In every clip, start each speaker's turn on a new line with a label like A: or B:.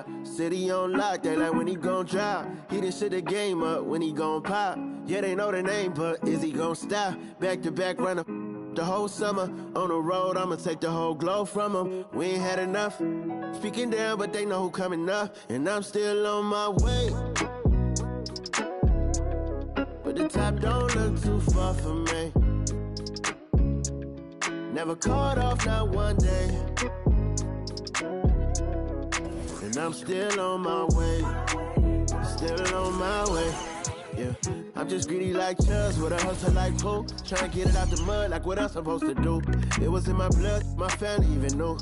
A: top. City on lock, they like when he gon' drop. He done shit the game up when he gon' pop. Yeah, they know the name, but is he gon' stop? Back to back runner the whole summer. On the road, I'ma take the whole glow from him. We ain't had enough. Speaking down, but they know who coming up. And I'm still on my way. But the top don't look too far for me. Never caught off, not one day. And I'm still on my way. Still on my way. Yeah, I'm just greedy like Chubbs with a hustle like Pooh. Trying to get it out the mud like what else I'm supposed to do. It was in my blood, my family even knew.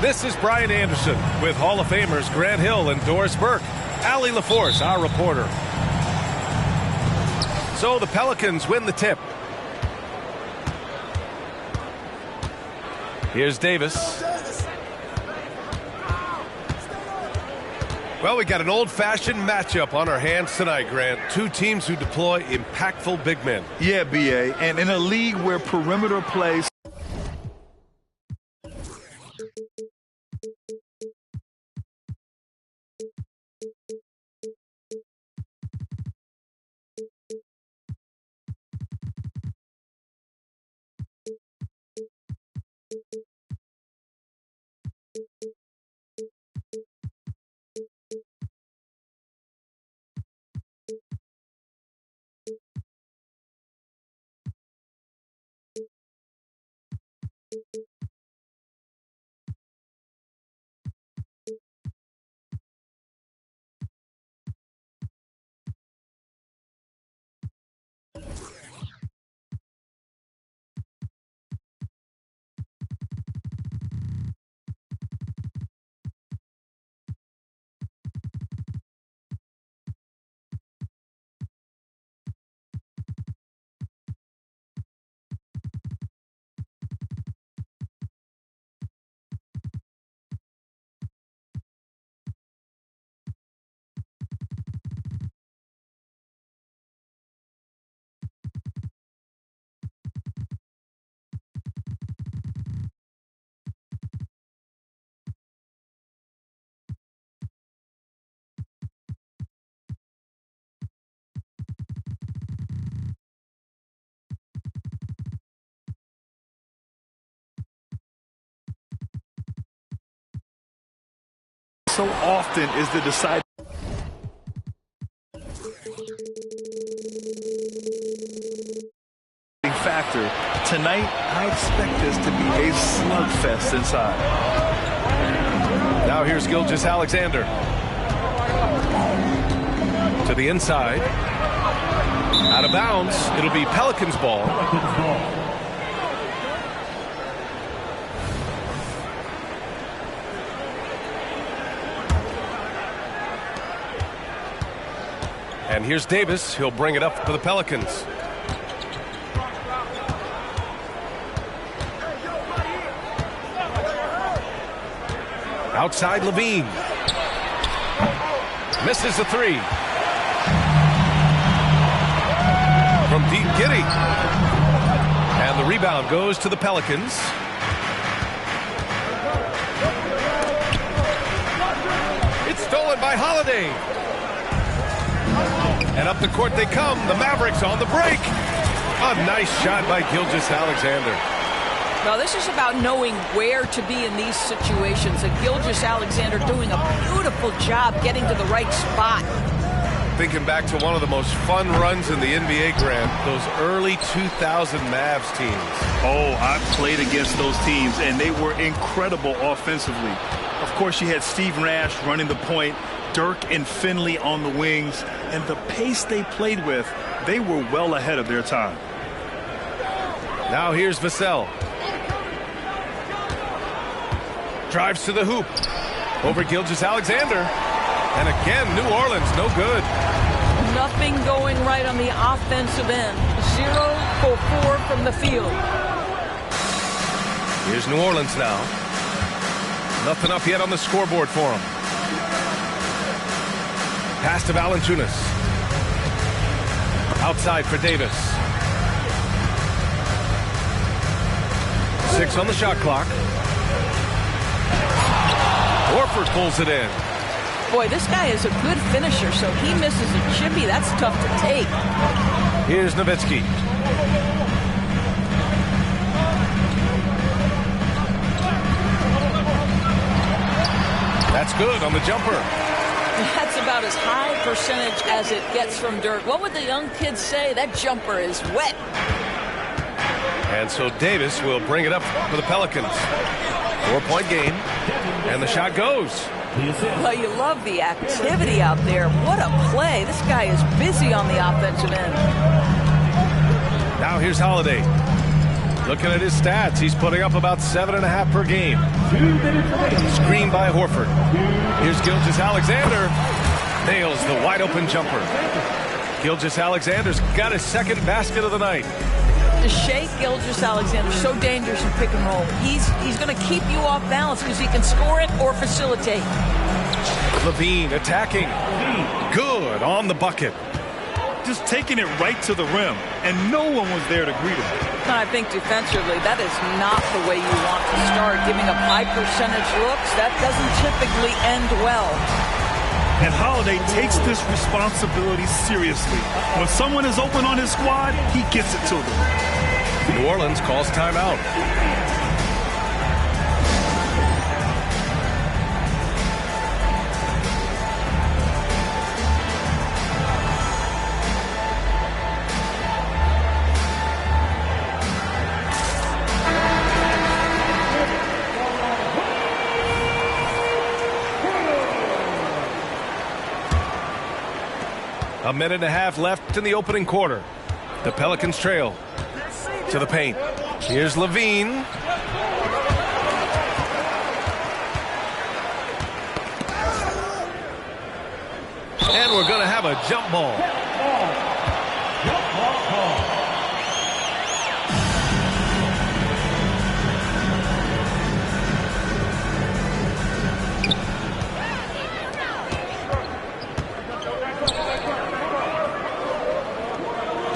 B: This is Brian Anderson with Hall of Famers Grant Hill and Doris Burke. Allie LaForce, our reporter. So the Pelicans win the tip. Here's Davis. Well, we got an old-fashioned matchup on our hands tonight, Grant. Two teams who deploy impactful big men.
C: Yeah, B.A., and in a league where perimeter plays. So often is the deciding. after. Tonight, I expect this to be a slugfest inside.
B: Now here's Gilgeous-Alexander. To the inside. Out of bounds. It'll be Pelicans ball. And here's Davis. He'll bring it up for the Pelicans. Outside Levine. Misses the three. From deep, Giddey. And the rebound goes to the Pelicans. It's stolen by Holiday. And up the court they come. The Mavericks on the break. A nice shot by Gilgeous-Alexander.
D: Well, this is about knowing where to be in these situations. And Gilgeous-Alexander doing a beautiful job getting to the right spot.
B: Thinking back to one of the most fun runs in the NBA, Grant, those early 2000 Mavs teams.
C: Oh, I played against those teams, and they were incredible offensively. Of course, you had Steve Nash running the point, Dirk and Finley on the wings, and the pace they played with, they were well ahead of their time.
B: Now here's Vassell. Drives to the hoop. Over Gilgeous-Alexander. And again, New Orleans, no good.
D: Nothing going right on the offensive end. 0 for 4 from the field.
B: Here's New Orleans now. Nothing up yet on the scoreboard for them. Pass to Valanciunas. Outside for Davis. 6 on the shot clock. Horford pulls it in.
D: Boy, this guy is a good finisher, so he misses a chippy. That's tough to take.
B: Here's Nowitzki. That's good on the jumper.
D: That's about as high percentage as it gets from Dirk. What would the young kids say? That jumper is wet.
B: And so Davis will bring it up for the Pelicans. 4-point game. And the shot goes.
D: Well, you love the activity out there. What a play. This guy is busy on the offensive end.
B: Now here's Holiday. Looking at his stats, he's putting up about 7.5 per game. Screen by Horford. Here's Gilgeous-Alexander. Nails the wide open jumper. Gilgeous-Alexander's got his second basket of the night.
D: Shea Gilgeous-Alexander, so dangerous in pick and roll. He's going to keep you off balance because he can score it or facilitate.
B: Levine attacking. Good on the bucket.
C: Just taking it right to the rim, and no one was there to greet him.
D: I think defensively, that is not the way you want to start. Giving up high percentage looks, that doesn't typically end well.
C: And Holiday takes this responsibility seriously. When someone is open on his squad, he gets it to them.
B: New Orleans calls timeout. A minute and a half left in the opening quarter. The Pelicans trail to the paint. Here's Levine. And we're going to have a jump ball.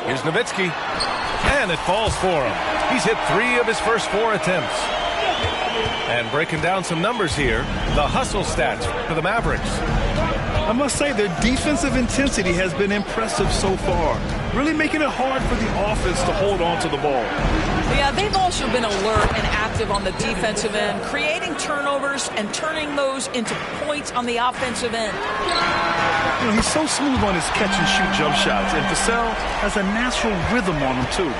B: Here's Nowitzki. And it falls for him. He's hit 3 of his first 4 attempts. And breaking down some numbers here, the hustle stats for the Mavericks.
C: I must say their defensive intensity has been impressive so far. Really making it hard for the offense to hold on to the ball.
D: Yeah, they've also been alert and active on the defensive end, creating turnovers and turning those into points on the offensive end.
C: You know, he's so smooth on his catch-and-shoot jump shots, and Vassell has a natural rhythm on him, too.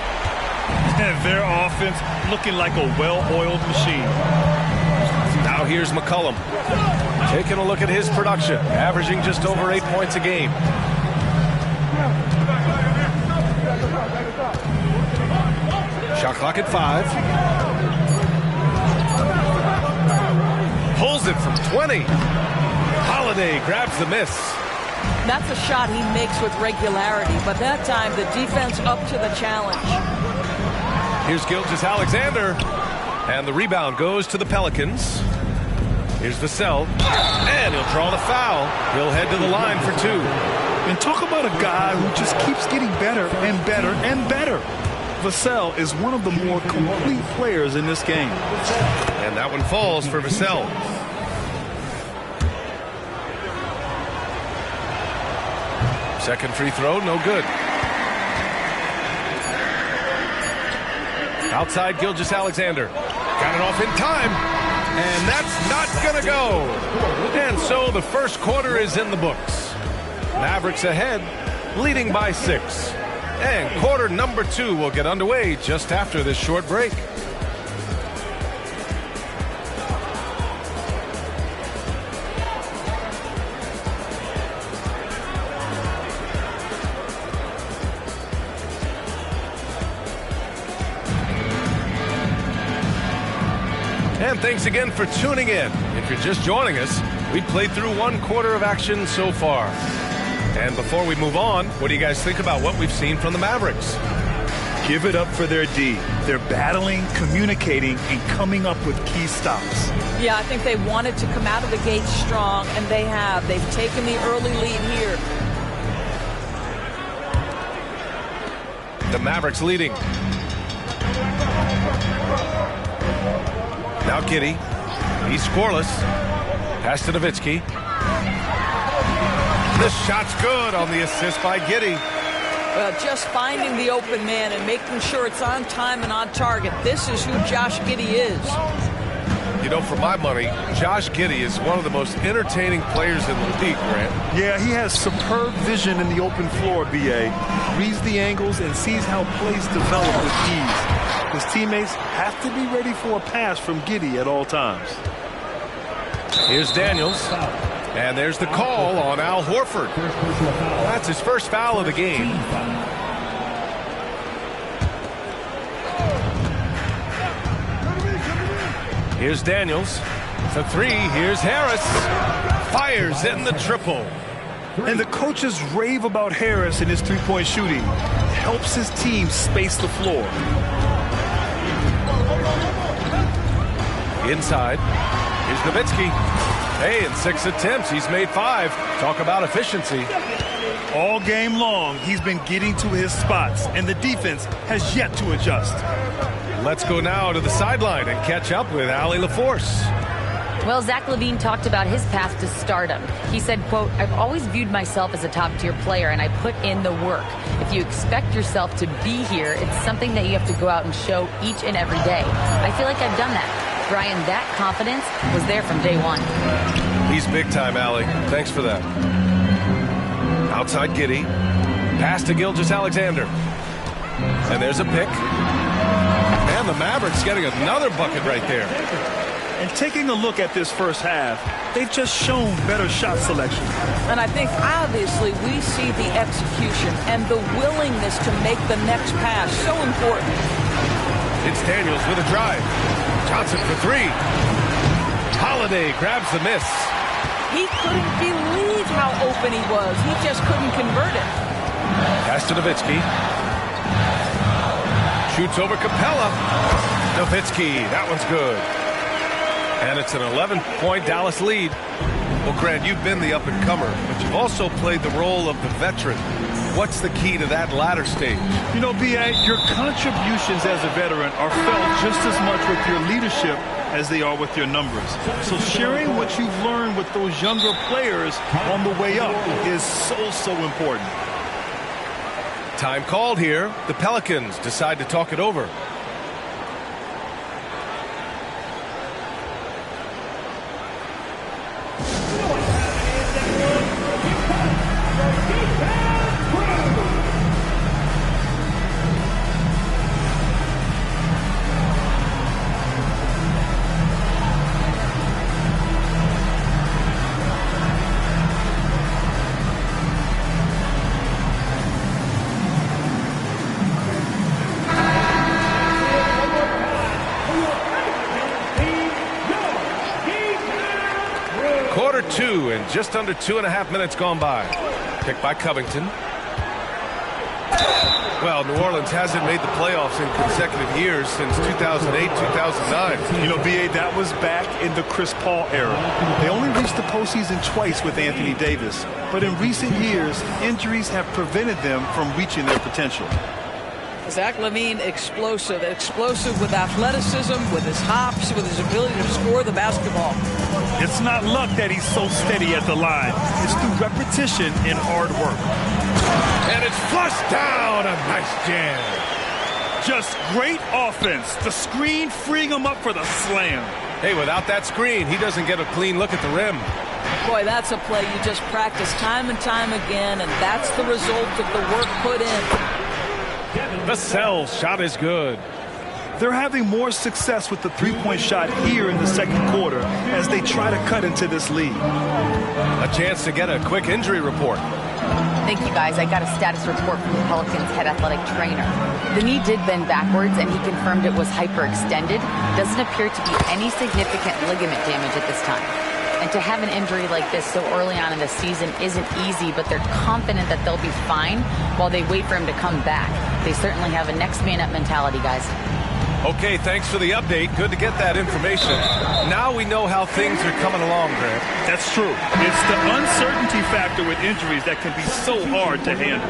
C: And their offense looking like a well-oiled machine.
B: Now here's McCollum. Taking a look at his production, averaging just over 8 points a game. Shot clock at 5. Pulls it from 20. Holiday grabs the miss.
D: That's a shot he makes with regularity, but that time the defense up to the challenge.
B: Here's Gilgeous-Alexander, and the rebound goes to the Pelicans. Here's Vassell, and he'll draw the foul. He'll head to the line for 2.
C: And talk about a guy who just keeps getting better and better and better. Vassell is one of the more complete players in this game.
B: And that one falls for Vassell. Second free throw, no good. Outside Gilgeous-Alexander. Got it off in time. And that's not going to go. And so the first quarter is in the books. Mavericks ahead, leading by 6. And quarter number 2 will get underway just after this short break. And thanks again for tuning in. If you're just joining us, we played through 1 quarter of action so far. And before we move on, what do you guys think about what we've seen from the Mavericks?
C: Give it up for their D. They're battling, communicating, and coming up with key stops.
D: Yeah, I think they wanted to come out of the gate strong, and they have. They've taken the early lead here.
B: The Mavericks leading. Now Giddey. He's scoreless. Pass to Nowitzki. This shot's good on the assist by Giddey.
D: Just finding the open man and making sure it's on time and on target. This is who Josh Giddey is.
B: You know, for my money, Josh Giddey is one of the most entertaining players in the league, Grant.
C: Yeah, he has superb vision in the open floor, B.A. Reads the angles and sees how plays develop with ease. His teammates have to be ready for a pass from Giddey at all times.
B: Here's Daniels. And there's the call on Al Horford. That's his first foul of the game. Here's Daniels. For 3, here's Harris. Fires in the triple.
C: And the coaches rave about Harris and his three-point shooting. Helps his team space the floor.
B: Inside. Here's Nowitzki. Hey, in 6 attempts, he's made 5. Talk about efficiency.
C: All game long, he's been getting to his spots, and the defense has yet to adjust.
B: Let's go now to the sideline and catch up with Allie LaForce.
E: Well, Zach LaVine talked about his path to stardom. He said, quote, "I've always viewed myself as a top-tier player, and I put in the work. If you expect yourself to be here, it's something that you have to go out and show each and every day. I feel like I've done that." Brian, that confidence was there from day 1.
B: He's big time, Allie. Thanks for that. Outside Giddey. Pass to Gilgeous-Alexander. And there's a pick. And the Mavericks getting another bucket right there.
C: And taking a look at this first half, they've just shown better shot selection.
D: And I think, obviously, we see the execution and the willingness to make the next pass so important.
B: It's Daniels with a drive. Johnson for 3. Holiday grabs the miss.
D: He couldn't believe how open he was. He just couldn't convert it.
B: Pass to Nowitzki. Shoots over Capella. Nowitzki, that one's good. And it's an 11-point Dallas lead. Well, Grant, you've been the up-and-comer, but you've also played the role of the veteran. What's the key to that latter stage?
C: You know, B.A., your contributions as a veteran are felt just as much with your leadership as they are with your numbers. So sharing what you've learned with those younger players on the way up is so important.
B: Time called here. The Pelicans decide to talk it over. Quarter 2 and just under 2.5 minutes gone by. Picked by Covington. Well, New Orleans hasn't made the playoffs in consecutive years since 2008, 2009.
C: You know, B.A., that was back in the Chris Paul era. They only reached the postseason twice with Anthony Davis. But in recent years, injuries have prevented them from reaching their potential.
D: Zach LaVine, explosive with athleticism, with his hops, with his ability to score the basketball.
C: It's not luck that he's so steady at the line. It's through repetition and hard work.
B: And it's flushed down. A nice jam.
C: Just great offense. The screen freeing him up for the slam.
B: Hey, without that screen, he doesn't get a clean look at the rim.
D: Boy, that's a play you just practice time and time again, and that's the result of the work put in.
B: Vassell's shot is good.
C: They're having more success with the three-point shot here in the second quarter as they try to cut into this lead.
B: A chance to get a quick injury report.
E: Thank you, guys. I got a status report from the Pelicans head athletic trainer. The knee did bend backwards, and he confirmed it was hyperextended. Doesn't appear to be any significant ligament damage at this time. And to have an injury like this so early on in the season isn't easy, but they're confident that they'll be fine while they wait for him to come back. They certainly have a next man up mentality, guys.
B: Okay, thanks for the update. Good to get that information. Now we know how things are coming along, Grant.
C: That's true. It's the uncertainty factor with injuries that can be so hard to handle.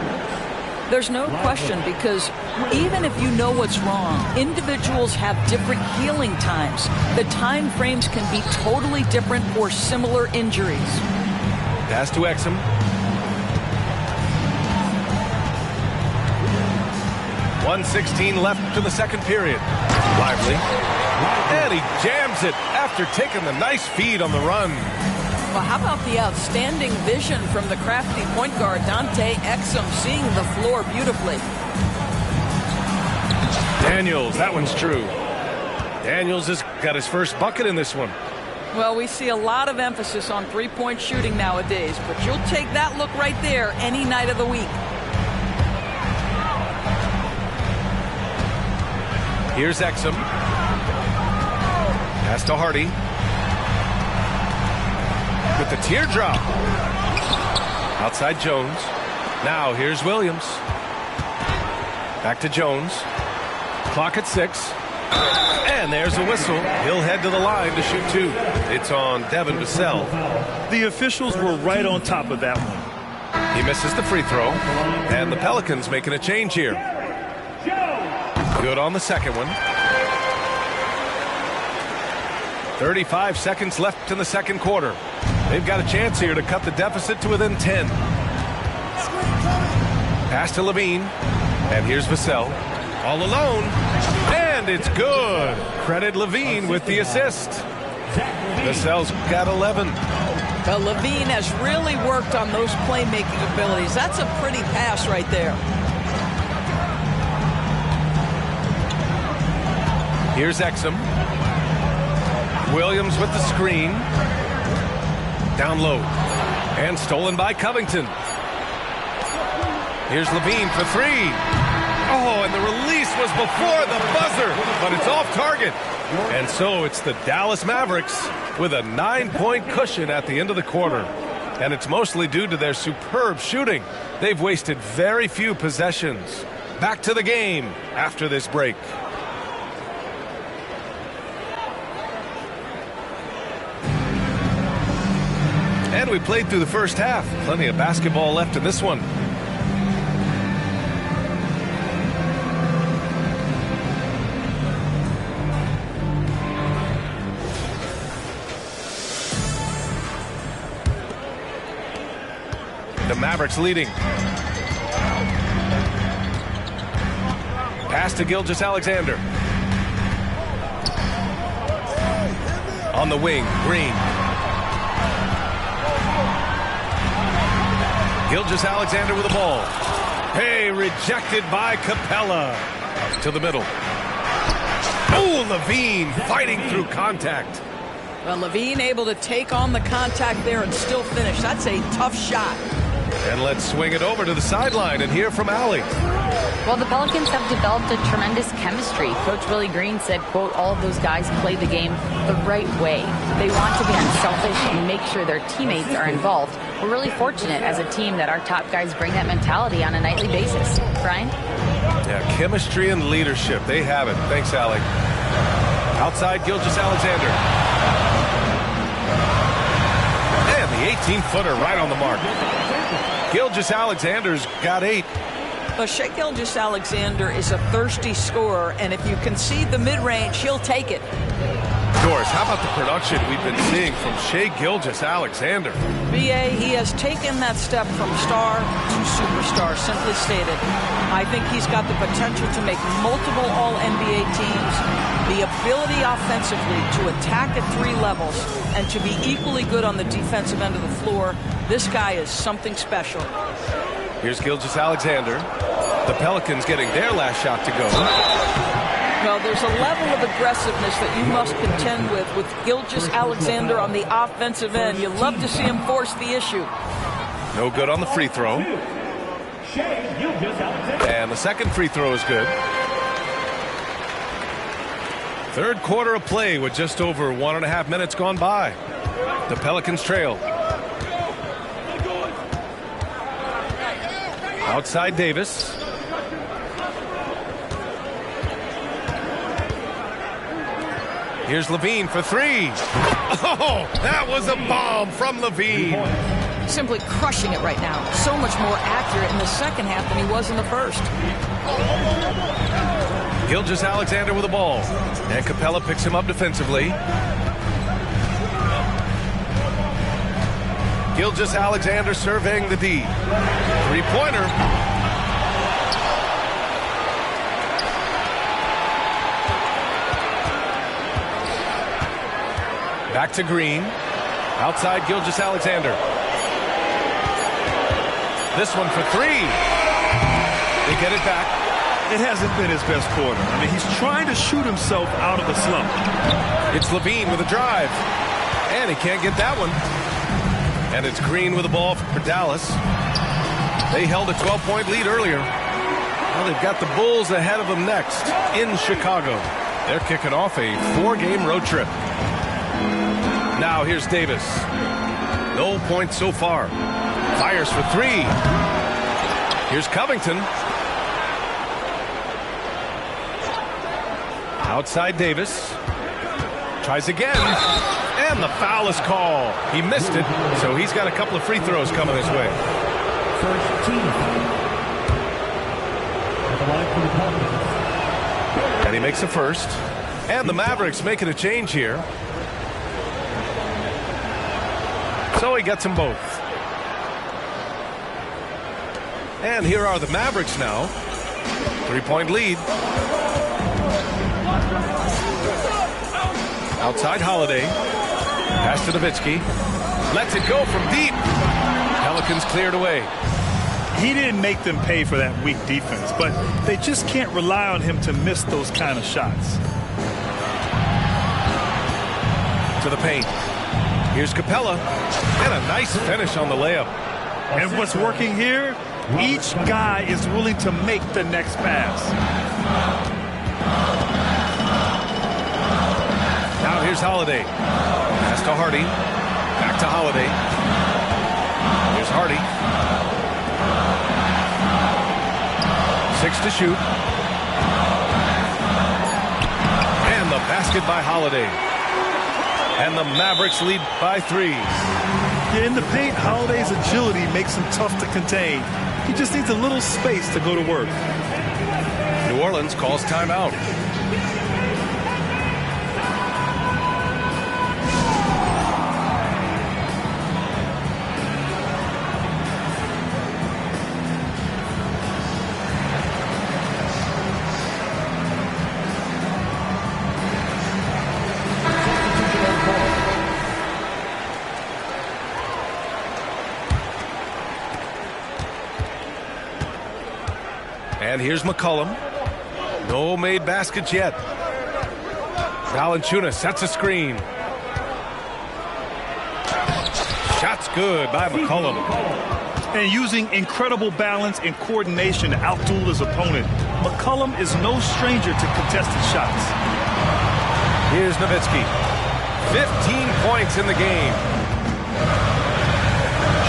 D: There's no question, because even if you know what's wrong, individuals have different healing times. The time frames can be totally different for similar injuries.
B: Pass to Exum. .116 left to the second period. Lively. And he jams it after taking the nice feed on the run.
D: Well, how about the outstanding vision from the crafty point guard, Dante Exum, seeing the floor beautifully.
B: Daniels, that one's true. Daniels has got his first bucket in this one.
D: Well, we see a lot of emphasis on three-point shooting nowadays, but you'll take that look right there any night of the week.
B: Here's Exum. Pass to Hardy. With the teardrop. Outside Jones. Now here's Williams. Back to Jones. Clock at 6. And there's a whistle. He'll head to the line to shoot 2. It's on Devin Vassell.
C: The officials were right on top of that one.
B: He misses the free throw. And the Pelicans making a change here. Good on the second one. 35 seconds left in the second quarter. They've got a chance here to cut the deficit to within 10. Pass to LaVine. And here's Vassell. All alone. And it's good. Credit LaVine with the assist. Vassell's got 11.
D: Well, LaVine has really worked on those playmaking abilities. That's a pretty pass right there.
B: Here's Exum. Williams with the screen. Down low. And stolen by Covington. Here's LaVine for 3. Oh, and the release was before the buzzer, but it's off target. And so it's the Dallas Mavericks with a 9-point cushion at the end of the quarter. And it's mostly due to their superb shooting. They've wasted very few possessions. Back to the game after this break. And we played through the first half. Plenty of basketball left in this one. The Mavericks leading. Pass to Gilgeous-Alexander. On the wing, Green. Gilgeous-Alexander with the ball. Hey, rejected by Capella. To the middle. Oh, LaVine fighting through contact.
D: Well, LaVine able to take on the contact there and still finish. That's a tough shot.
B: And let's swing it over to the sideline and hear from Allie.
E: Well, the Pelicans have developed a tremendous chemistry. Coach Willie Green said, quote, all of those guys play the game the right way. They want to be unselfish and make sure their teammates are involved. We're really fortunate as a team that our top guys bring that mentality on a nightly basis. Brian?
B: Yeah, chemistry and leadership. They have it. Thanks, Alec. Outside, Gilgeous-Alexander. And the 18-footer right on the mark. Gilgeous-Alexander's got 8.
D: Well, Shai Gilgeous-Alexander is a thirsty scorer, and if you concede the mid-range, he'll take it.
B: Doris, how about the production we've been seeing from Shai Gilgeous-Alexander?
D: BA, he has taken that step from star to superstar, simply stated. I think he's got the potential to make multiple All-NBA teams, the ability offensively to attack at 3 levels, and to be equally good on the defensive end of the floor. This guy is something special.
B: Here's Gilgeous-Alexander. The Pelicans getting their last shot to go.
D: Well, there's a level of aggressiveness that you must contend with Gilgeous-Alexander on the offensive end. You love to see him force the issue.
B: No good on the free throw. And the second free throw is good. Third quarter of play with just over 1.5 minutes gone by. The Pelicans trail. Outside Davis. Here's Levine for 3. Oh, that was a bomb from Levine.
D: Simply crushing it right now. So much more accurate in the second half than he was in the first.
B: Gilgeous-Alexander with the ball. And Capella picks him up defensively. Gilgeous-Alexander surveying the D. Three-pointer. Back to Green. Outside Gilgeous-Alexander. This one for 3. They get it back.
C: It hasn't been his best quarter. I mean, he's trying to shoot himself out of the slump.
B: It's Levine with a drive. And he can't get that one. And it's Green with the ball for Dallas. They held a 12-point lead earlier. Now they've got the Bulls ahead of them next in Chicago. They're kicking off a 4-game road trip. Now here's Davis. No points so far. Fires for 3. Here's Covington. Outside Davis. Tries again. And the foul is called. He missed it, so he's got a couple of free throws coming his way.
F: First team foul.
B: And he makes a first. And the Mavericks making a change here. So he gets them both. And here are the Mavericks now. 3-point lead. Outside Holiday. Pass to Nowitzki. Lets it go from deep. Pelicans cleared away.
C: He didn't make them pay for that weak defense, but they just can't rely on him to miss those kind of shots.
B: To the paint. Here's Capella. And a nice finish on the layup.
C: And what's working here? Each guy is willing to make the next pass.
B: Now here's Holiday. Pass to Hardy. Back to Holiday. Here's Hardy. 6 to shoot. And the basket by Holiday. And the Mavericks lead by 3.
C: Yeah, in the paint, Holiday's agility makes him tough to contain. He just needs a little space to go to work.
B: New Orleans calls timeout. And here's McCollum. No made baskets yet. Valanciunas sets a screen. Shot's good by McCollum.
C: And using incredible balance and coordination to outduel his opponent, McCollum is no stranger to contested shots.
B: Here's Nowitzki. 15 points in the game.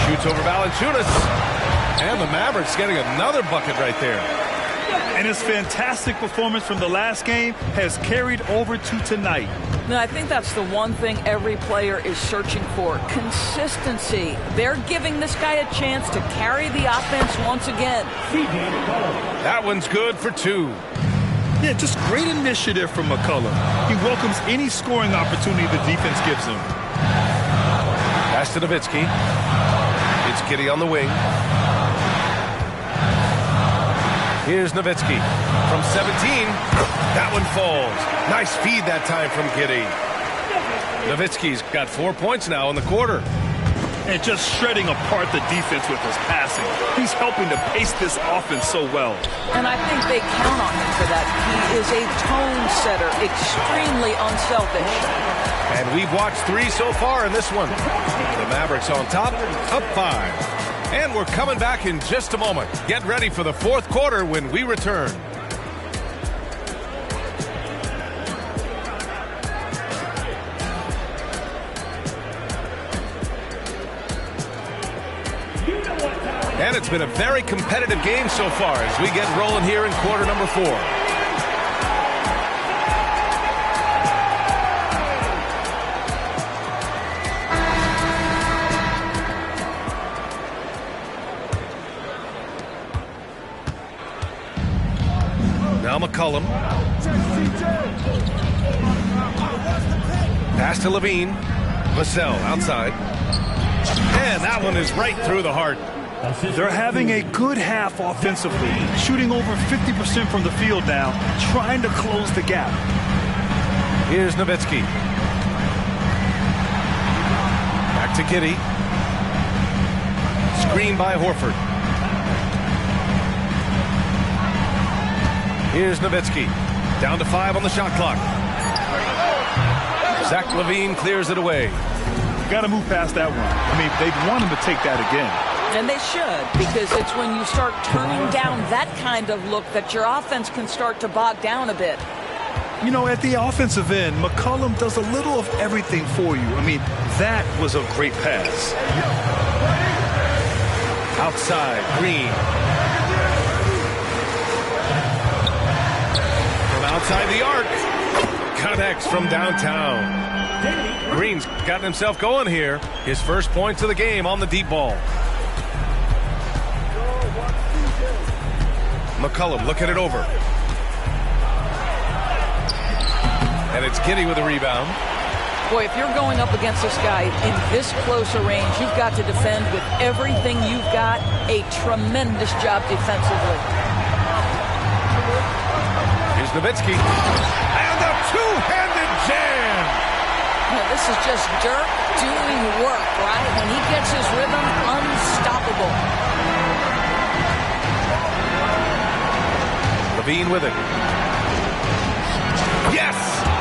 B: Shoots over Valanciunas. And the Mavericks getting another bucket right there.
C: And his fantastic performance from the last game has carried over to tonight.
D: Now, I think that's the one thing every player is searching for. Consistency. They're giving this guy a chance to carry the offense once again.
B: That one's good for 2.
C: Yeah, just great initiative from McCollum. He welcomes any scoring opportunity the defense gives him.
B: Pass to Nowitzki. It's Giddey on the wing. Here's Nowitzki from 17. That one falls. Nice feed that time from Giddey. Nowitzki's got 4 points now in the quarter.
C: And just shredding apart the defense with his passing. He's helping to pace this offense so well.
D: And I think they count on him for that. He is a tone setter, extremely unselfish.
B: And we've watched 3 so far in this one. The Mavericks on top, up 5. And we're coming back in just a moment. Get ready for the 4th quarter when we return. And it's been a very competitive game so far as we get rolling here in quarter number 4. Now McCollum. Pass to Levine. Vassell outside. And that one is right through the heart.
C: They're having a good half offensively, shooting over 50% from the field now, trying to close the gap.
B: Here's Nowitzki. Back to Giddey. Screen by Horford. Here's Nowitzki. Down to 5 on the shot clock. Zach LaVine clears it away.
C: You got to move past that one. I mean, they'd want him to take that again.
D: And they should, because it's when you start turning down that kind of look that your offense can start to bog down a bit.
C: You know, at the offensive end, McCollum does a little of everything for you. I mean, that was a great pass.
B: Outside, Green. From outside the arc. Connects from downtown. Green's gotten himself going here. His first points of the game on the deep ball. McCollum looking it over. And it's Giddey with a rebound.
D: Boy, if you're going up against this guy in this close a range, you've got to defend with everything you've got. A tremendous job defensively.
B: Here's Nowitzki. And a two-handed jam.
D: Now, this is just Dirk doing work, right? When he gets his rhythm, unstoppable.
B: LaVine with it. Yes!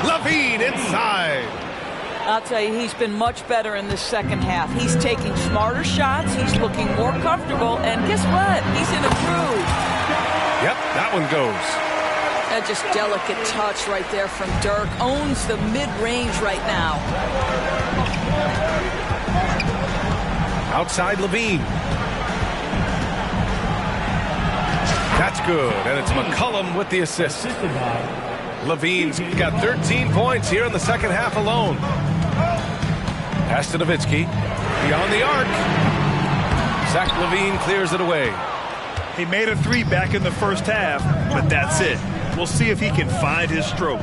B: LaVine inside.
D: I'll tell you, he's been much better in this second half. He's taking smarter shots. He's looking more comfortable. And guess what? He's in a groove.
B: Yep, that one goes.
D: That just delicate touch right there from Dirk. Owns the mid-range right now.
B: Outside LaVine. That's good, and it's McCollum with the assist. LaVine's got 13 points here in the second half alone. Pass to Nowitzki. Beyond the arc. Zach LaVine clears it away.
C: He made a 3 back in the first half, but that's it. We'll see if he can find his stroke.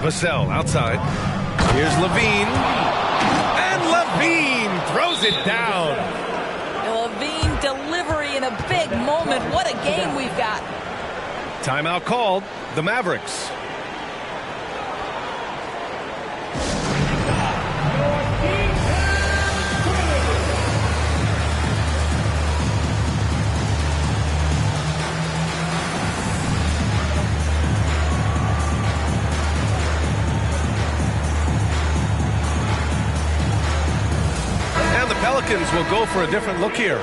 B: Vassell outside. Here's LaVine. And LaVine throws it down.
D: LaVine delivery in a big moment. What a game we've got.
B: Timeout called. The Mavericks. Falcons will go for a different look here.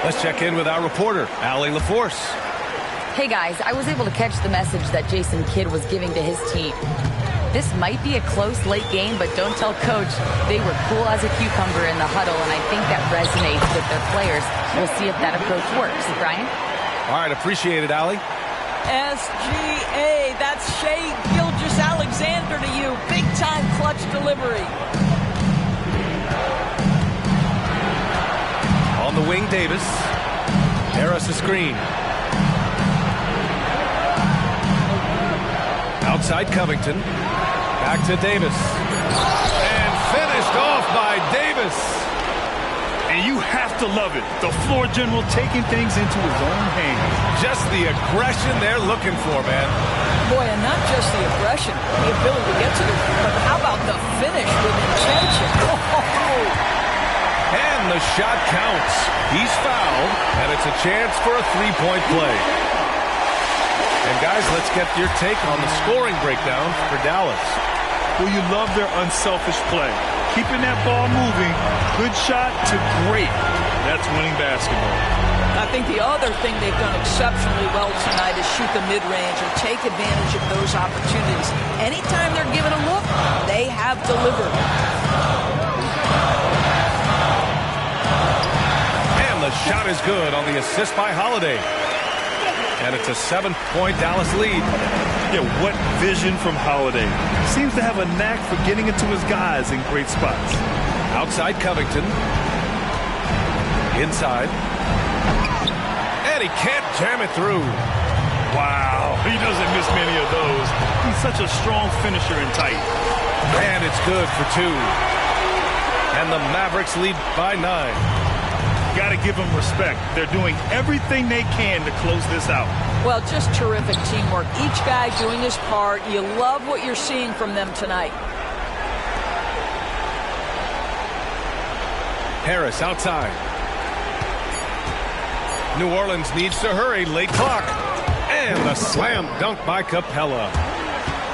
B: Let's check in with our reporter, Allie LaForce.
E: Hey guys, I was able to catch the message that Jason Kidd was giving to his team. This might be a close late game, but don't tell Coach. They were cool as a cucumber in the huddle, and I think that resonates with their players. We'll see if that approach works. Brian?
B: All right, appreciate it, Allie.
D: SGA, that's Shai Gilgeous-Alexander to you. Big-time clutch delivery.
B: On the wing, Davis. Harris a screen. Outside Covington. Back to Davis. And finished off by Davis.
C: And you have to love it. The floor general taking things into his own hands.
B: Just the aggression they're looking for, man.
D: Boy, and not just the aggression, the ability to get to the rim, but how about the finish with intention?
B: And the shot counts. He's fouled, and it's a chance for a three-point play. And guys, let's get your take on the scoring breakdown for Dallas.
C: Well, you love their unselfish play. Keeping that ball moving, good shot to great. That's winning basketball.
D: I think the other thing they've done exceptionally well tonight is shoot the mid-range and take advantage of those opportunities. Anytime they're given a look, they have delivered.
B: And the shot is good on the assist by Holiday. And it's a 7-point Dallas lead.
C: Yeah, what vision from Holiday. Seems to have a knack for getting it to his guys in great spots.
B: Outside Covington. Inside. And he can't jam it through.
C: Wow, he doesn't miss many of those. He's such a strong finisher and tight.
B: And it's good for two. And the Mavericks lead by 9.
C: Got to give them respect. They're doing everything they can to close this out.
D: Well, just terrific teamwork. Each guy doing his part. You love what you're seeing from them tonight.
B: Harris outside. New Orleans needs to hurry. Late clock. And the slam dunk by Capella.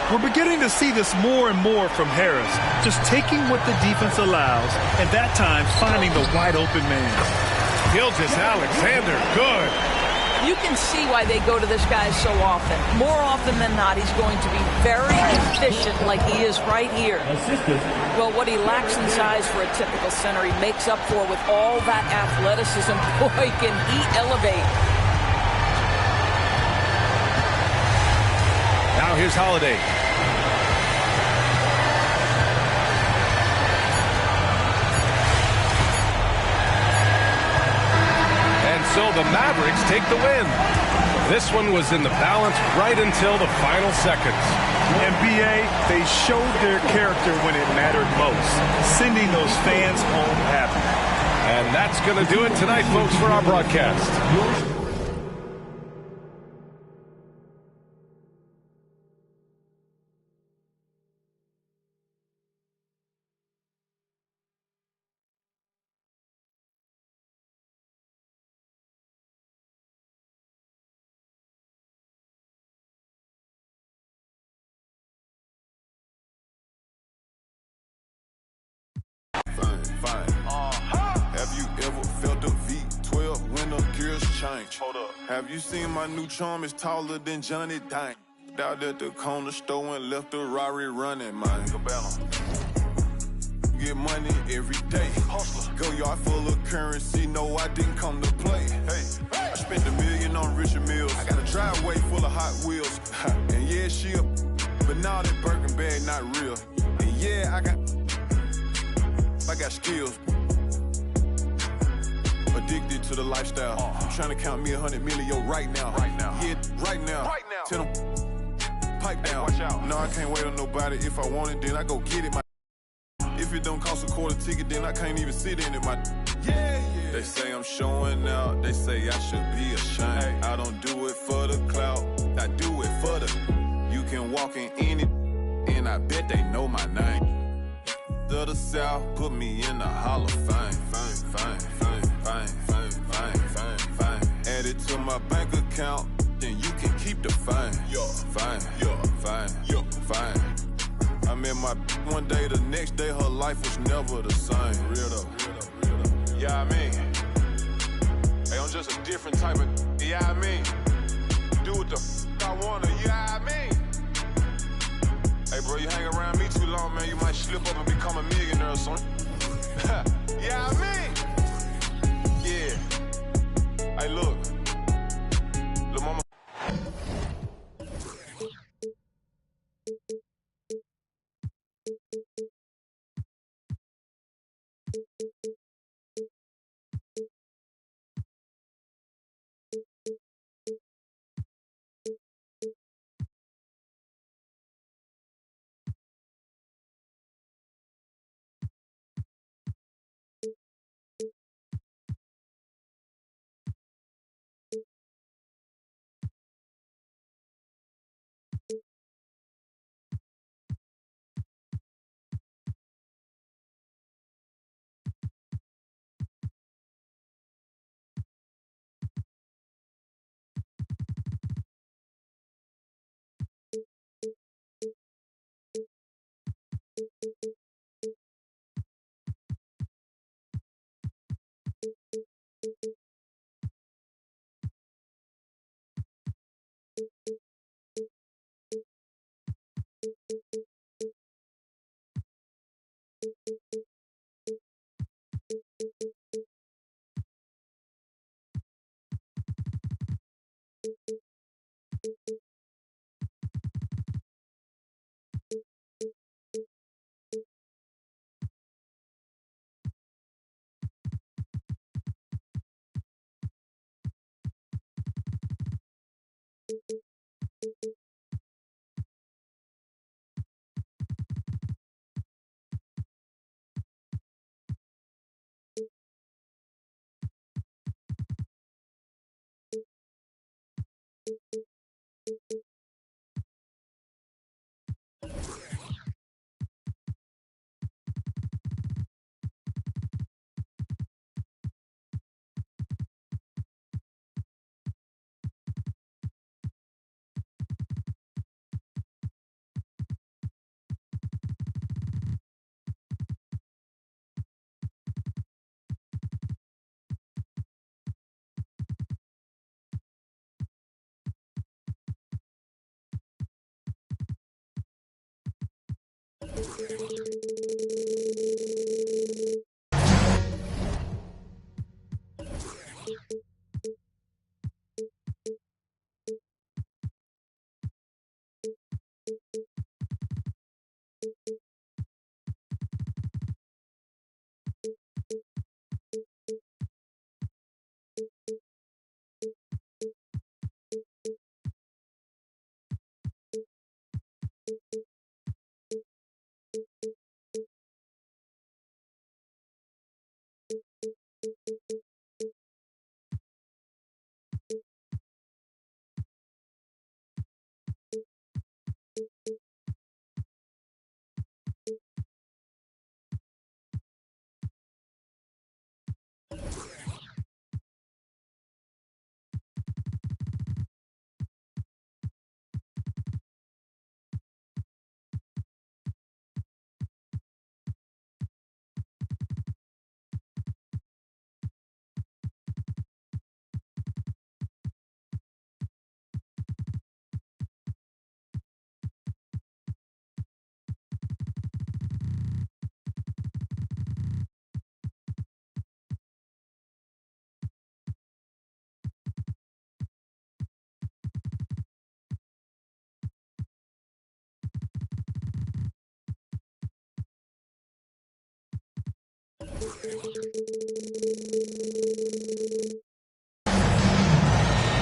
C: We're beginning to see this more and more from Harris. Just taking what the defense allows, and that time finding the wide open man.
B: Gilgeous-Alexander, good.
D: You can see why they go to this guy so often. More often than not, he's going to be very efficient like he is right here. Well, what he lacks in size for a typical center, he makes up for with all that athleticism. Boy, can he elevate.
B: Now here's Holiday. So the Mavericks take the win. This one was in the balance right until the final seconds.
C: NBA, they showed their character when it mattered most, sending those fans home happy.
B: And that's going to do it tonight, folks, for our broadcast.
G: Have you seen my new charm is taller than Johnny Dang? Out at the corner store and left a Rari running, man. Get money every day. Go yard full of currency, no, I didn't come to play. Hey, I spent $1 million on Richard Mills. I got a driveway full of Hot Wheels. And yeah, she up, but now that Birkin bag not real. And yeah, I got skills. Addicted to the lifestyle. I'm trying to count me 100 million right now. Yeah, right now. Tell them, pipe down. Watch out. No, I can't wait on nobody. If I want it, then I go get it. If it don't cost a quarter ticket, then I can't even sit in it. Yeah. They say I'm showing out. They say I should be ashamed. I don't do it for the clout. I do it for the. You can walk in any, and I bet they know my name. To the South, put me in the Hall of Fame. Fame. Add it to my bank account, then you can keep the fame. Fine. I met my one day, the next day her life was never the same. Real though. Yeah, I mean. Hey, I'm just a different type of, yeah, I mean. Do what the I wanna, yeah, I mean. Hey, bro, you hang around me too long, man, you might slip up and become a millionaire or something. Yeah, I mean. Yeah. Hey, look. Look, mama.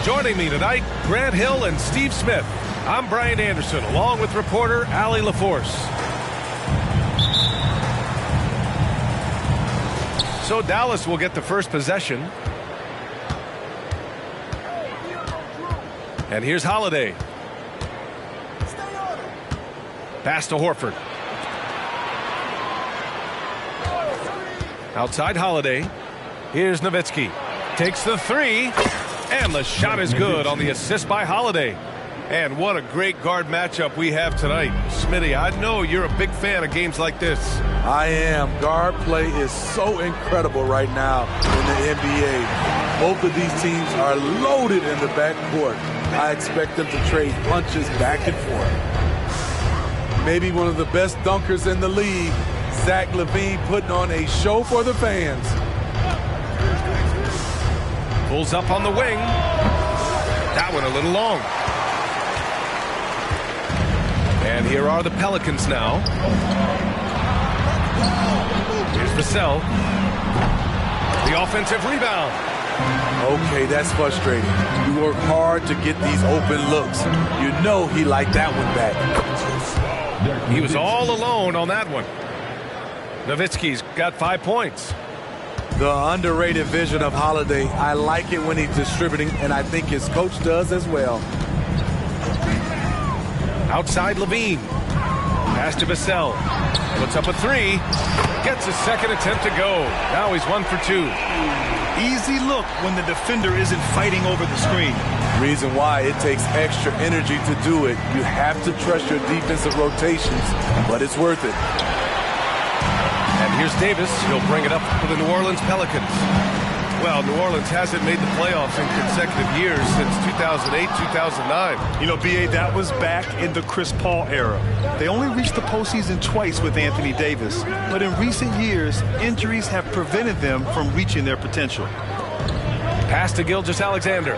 B: Joining me tonight, Grant Hill and Steve Smith. I'm Brian Anderson, along with reporter Allie LaForce. So Dallas will get the first possession. And here's Holiday. Pass to Horford. Outside Holiday. Here's Nowitzki. Takes the three. And the shot is good on the assist by Holiday. And what a great guard matchup we have tonight. Smitty, I know you're a big fan of games like this.
H: I am. Guard play is so incredible right now in the NBA. Both of these teams are loaded in the backcourt. I expect them to trade punches back and forth. Maybe one of the best dunkers in the league, Zach LaVine, putting on a show for the fans.
B: Pulls up on the wing. That one a little long. And here are the Pelicans now. Here's Vassell. The offensive rebound.
H: Okay, that's frustrating. You work hard to get these open looks. You know he liked that one back.
B: He was all alone on that one. Nowitzki's got 5 points.
H: The underrated vision of Holiday. I like it when he's distributing, and I think his coach does as well.
B: Outside LaVine. Pass to Vassell. Puts up a 3. Gets his second attempt to go. Now he's 1 for 2.
C: Easy look when the defender isn't fighting over the screen.
H: Reason why it takes extra energy to do it. You have to trust your defensive rotations, but it's worth it.
B: And here's Davis. He'll bring it up for the New Orleans Pelicans. Well, New Orleans hasn't made the playoffs in consecutive years since 2008, 2009.
C: You know, B.A., that was back in the Chris Paul era. They only reached the postseason twice with Anthony Davis. But in recent years, injuries have prevented them from reaching their potential.
B: Pass to Gilgeous-Alexander.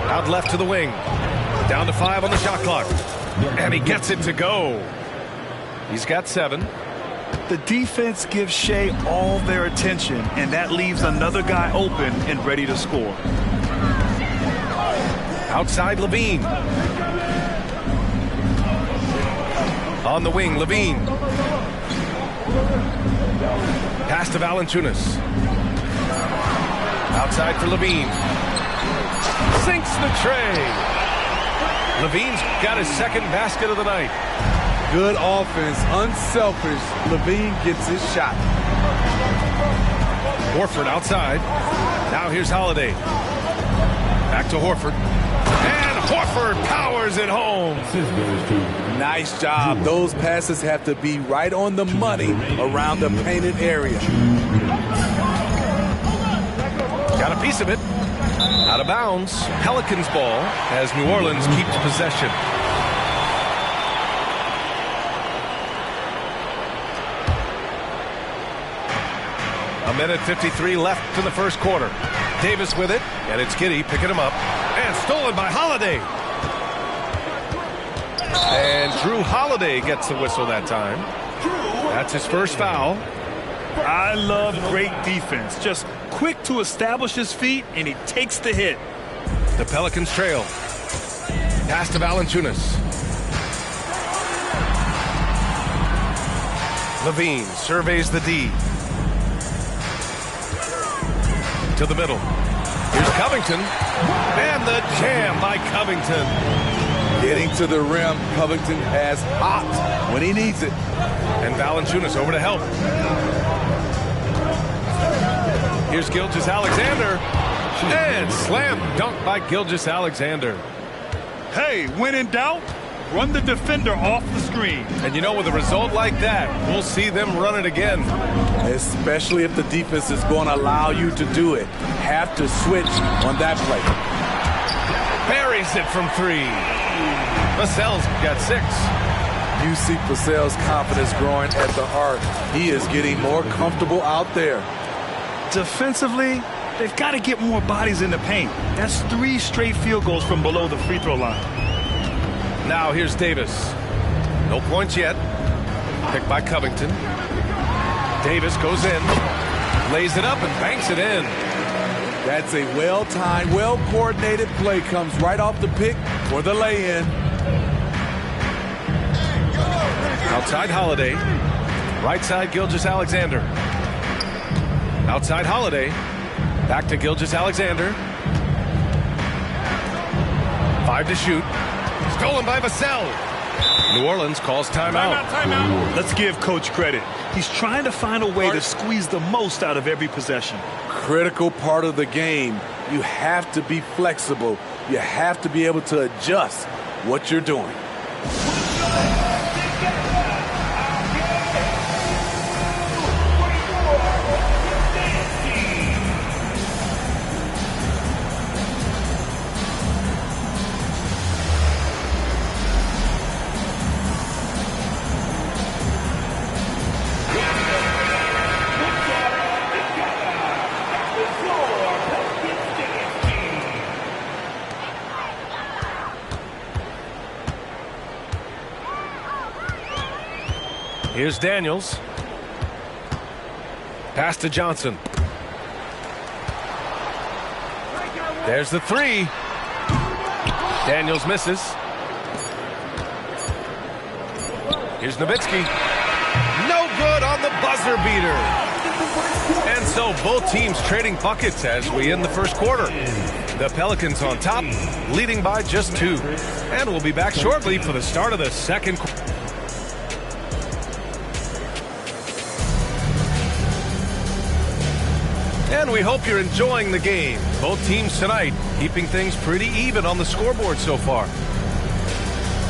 B: Out left to the wing. Down to 5 on the shot clock. And he gets it to go. He's got 7.
C: The defense gives Shea all their attention, and that leaves another guy open and ready to score.
B: Outside LaVine. On the wing, LaVine. Pass to Valanciunas. Outside for LaVine. Sinks the tray. LaVine's got his second basket of the night.
H: Good offense, unselfish. LaVine gets his shot.
B: Horford outside. Now here's Holiday. Back to Horford. And Horford powers it home.
H: Nice job. Those passes have to be right on the money around the painted area.
B: Got a piece of it. Out of bounds. Pelicans ball as New Orleans keeps possession. A minute 53 left in the first quarter. Davis with it, and it's Giddey picking him up. And stolen by Holiday. And Drew Holiday gets the whistle that time. That's his first foul.
C: I love great defense. Just quick to establish his feet, and he takes the hit.
B: The Pelicans trail. Pass to Valanciunas. LaVine surveys the D. To the middle. Here's Covington. And the jam by Covington.
H: Getting to the rim, Covington has hot when he needs it.
B: And Valanciunas over to help. Here's Gilgeous-Alexander. And slam dunk by Gilgeous-Alexander.
C: Hey, when in doubt, run the defender off the screen.
B: And you know, with a result like that, we'll see them run it again.
H: Especially if the defense is going to allow you to do it. Have to switch on that play.
B: Buries it from 3. Vassell's got 6.
H: You see Vassell's confidence growing at the arc. He is getting more comfortable out there.
C: Defensively, they've got to get more bodies in the paint. That's 3 straight field goals from below the free throw line.
B: Now here's Davis. No points yet. Picked by Covington. Davis goes in, lays it up and banks it in.
H: That's a well-timed, well-coordinated play. Comes right off the pick for the lay-in.
B: Outside Holiday. Right side Gilgeous-Alexander. Outside Holiday. Back to Gilgeous-Alexander. 5 to shoot. Stolen by Vassell. New Orleans calls timeout.
C: Timeout. Let's give Coach credit. He's trying to find a way to squeeze the most out of every possession.
H: Critical part of the game. You have to be flexible. You have to be able to adjust what you're doing.
B: Here's Daniels. Pass to Johnson. There's the three. Daniels misses. Here's Nowitzki. No good on the buzzer beater. And so both teams trading buckets as we end the first quarter. The Pelicans on top, leading by just 2. And we'll be back shortly for the start of the second quarter. And we hope you're enjoying the game. Both teams tonight keeping things pretty even on the scoreboard so far.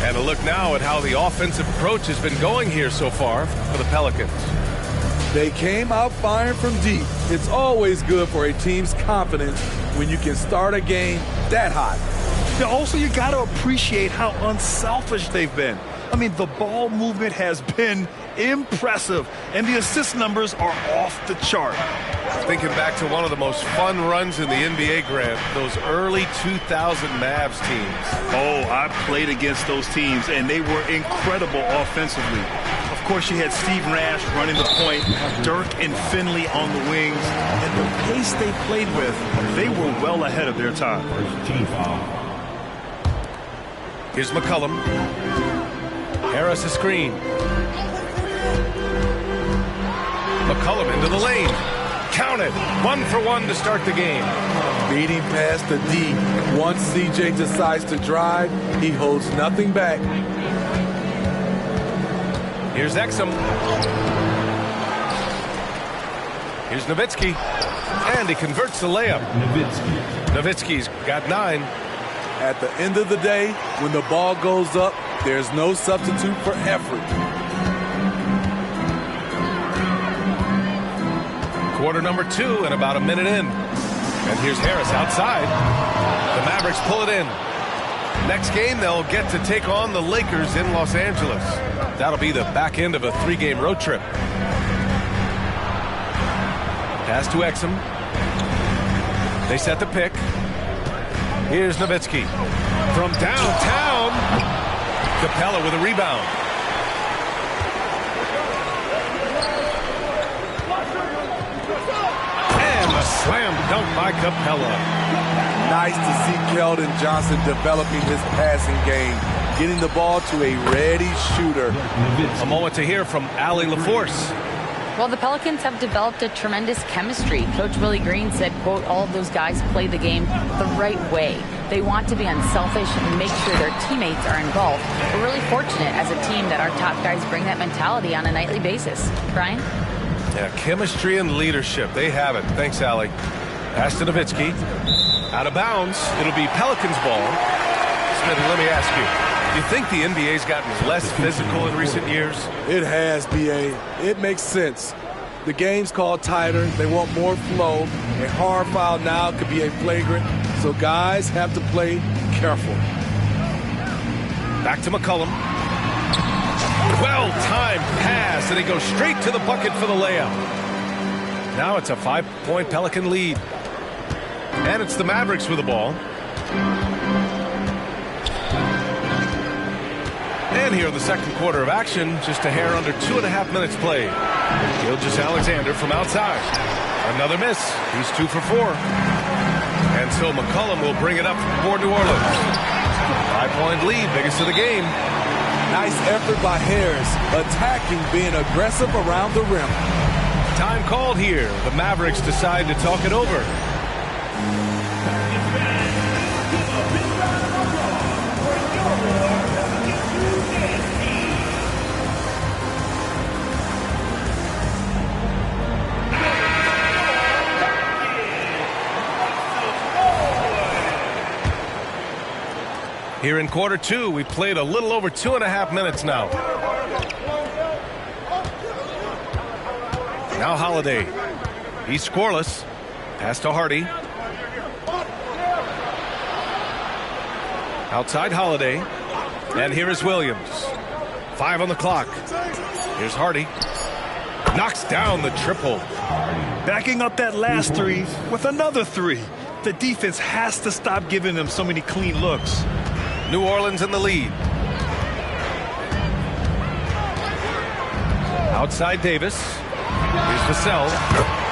B: And a look now at how the offensive approach has been going here so far for the Pelicans.
H: They came out firing from deep. It's always good for a team's confidence when you can start a game that hot.
C: Now also, you got to appreciate how unselfish they've been. I mean, the ball movement has been impressive, and the assist numbers are off the chart.
B: Thinking back to one of the most fun runs in the NBA, Grant, those early 2000 Mavs teams.
C: Oh, I played against those teams, and they were incredible offensively. Of course, you had Steve Nash running the point, Dirk and Finley on the wings, and the pace they played with, they were well ahead of their time.
B: Here's McCollum. Harris a screen. McCollum into the lane. Counted. 1 for 1 to start the game.
H: Beating past the D. Once CJ decides to drive, he holds nothing back.
B: Here's Exum. Here's Nowitzki. And he converts the layup. Nowitzki's got 9.
H: At the end of the day, when the ball goes up, there's no substitute for effort.
B: Quarter number 2 and about a minute in. And here's Harris outside. The Mavericks pull it in. Next game, they'll get to take on the Lakers in Los Angeles. That'll be the back end of a 3-game road trip. Pass to Exum. They set the pick. Here's Nowitzki. From downtown, Capella with a rebound. And a slam dunk by Capella.
H: Nice to see Keldon Johnson developing his passing game, getting the ball to a ready shooter.
B: A moment to hear from Allie LaForce.
E: Well, the Pelicans have developed a tremendous chemistry. Coach Willie Green said, quote, all of those guys play the game the right way. They want to be unselfish and make sure their teammates are involved. We're really fortunate as a team that our top guys bring that mentality on a nightly basis. Brian?
B: Yeah, chemistry and leadership. They have it. Thanks, Allie. Pass to Nowitzki. Out of bounds. It'll be Pelicans ball. Smithy, let me ask you. Do you think the NBA's gotten less physical in recent years?
H: It has, B.A. It makes sense. The game's called tighter. They want more flow. A hard foul now could be a flagrant, so guys have to play careful.
B: Back to McCollum. Well-timed pass, and he goes straight to the bucket for the layup. Now it's a 5-point Pelican lead. And it's the Mavericks with the ball. And here in the second quarter of action, just a hair under 2.5 minutes played. Gilgeous-Alexander from outside. Another miss. He's 2 for 4. And so McCollum will bring it up for New Orleans. 5-point lead, biggest of the game.
H: Nice effort by Harris, attacking, being aggressive around the rim.
B: Time called here. The Mavericks decide to talk it over. Here in quarter two, we played a little over 2.5 minutes now. Now Holiday. He's scoreless. Pass to Hardy. Outside Holiday. And here is Williams. 5 on the clock. Here's Hardy. Knocks down the triple.
C: Backing up that last three with another three. The defense has to stop giving them so many clean looks.
B: New Orleans in the lead. Outside Davis. Here's Vassell.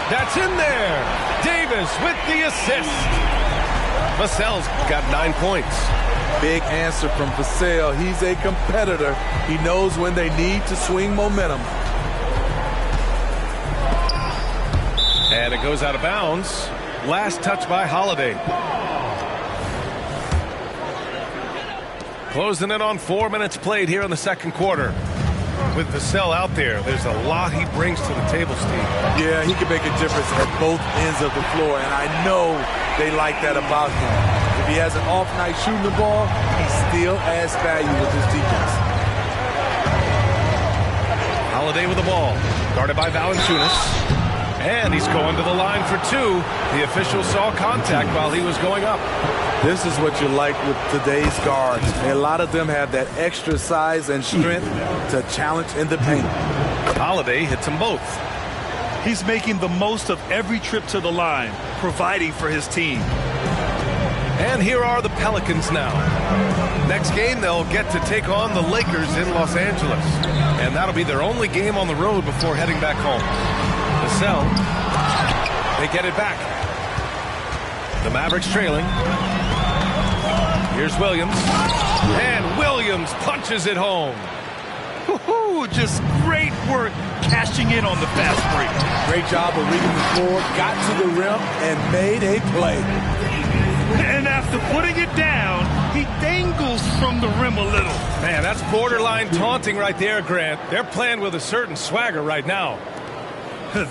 B: That's in there. Davis with the assist. Vassell's got 9 points.
H: Big answer from Vassell. He's a competitor. He knows when they need to swing momentum.
B: And it goes out of bounds. Last touch by Holiday. Closing in on 4 minutes played here in the second quarter. With Vassell out there, there's a lot he brings to the table, Steve.
H: Yeah, he can make a difference at both ends of the floor, and I know they like that about him. If he has an off night shooting the ball, he still adds value with his defense.
B: Holiday with the ball. Guarded by Valanciunas. And he's going to the line for 2. The official saw contact while he was going up.
H: This is what you like with today's guards. A lot of them have that extra size and strength to challenge in the paint.
B: Holiday hits them both.
C: He's making the most of every trip to the line, providing for his team.
B: And here are the Pelicans now. Next game, they'll get to take on the Lakers in Los Angeles. And that'll be their only game on the road before heading back home. Vassell, they get it back. The Mavericks trailing. Here's Williams. And Williams punches it home.
C: Just great work cashing in on the fast break.
H: Great job of reading the floor, got to the rim, and made a play.
C: And after putting it down, he dangles from the rim a little.
B: Man, that's borderline taunting right there, Grant. They're playing with a certain swagger right now.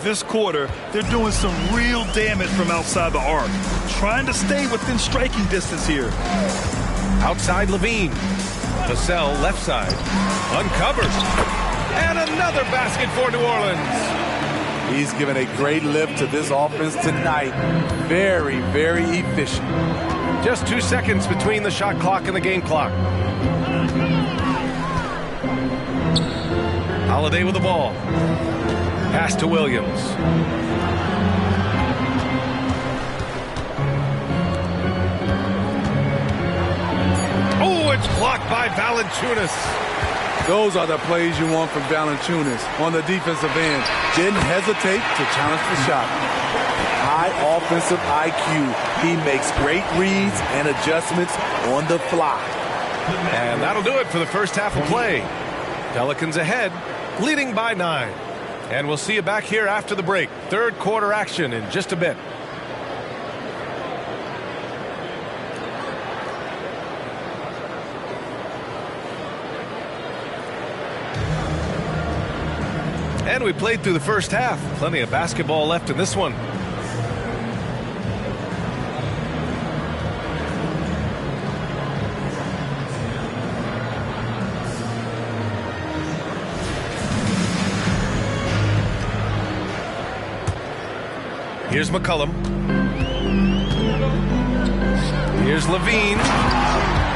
C: This quarter, they're doing some real damage from outside the arc. Trying to stay within striking distance here.
B: Outside Levine. Vassell left side. Uncovered. And another basket for New Orleans.
H: He's given a great lift to this offense tonight. Very, very efficient.
B: Just 2 seconds between the shot clock and the game clock. Holiday with the ball. Pass to Williams. Oh, it's blocked by Valanciunas.
H: Those are the plays you want from Valanciunas on the defensive end. Didn't hesitate to challenge the shot. High offensive IQ. He makes great reads and adjustments on the fly.
B: And that'll do it for the first half of play. Pelicans ahead, leading by 9. And we'll see you back here after the break. Third quarter action in just a bit. And we played through the first half. Plenty of basketball left in this one. Here's McCollum. Here's Levine.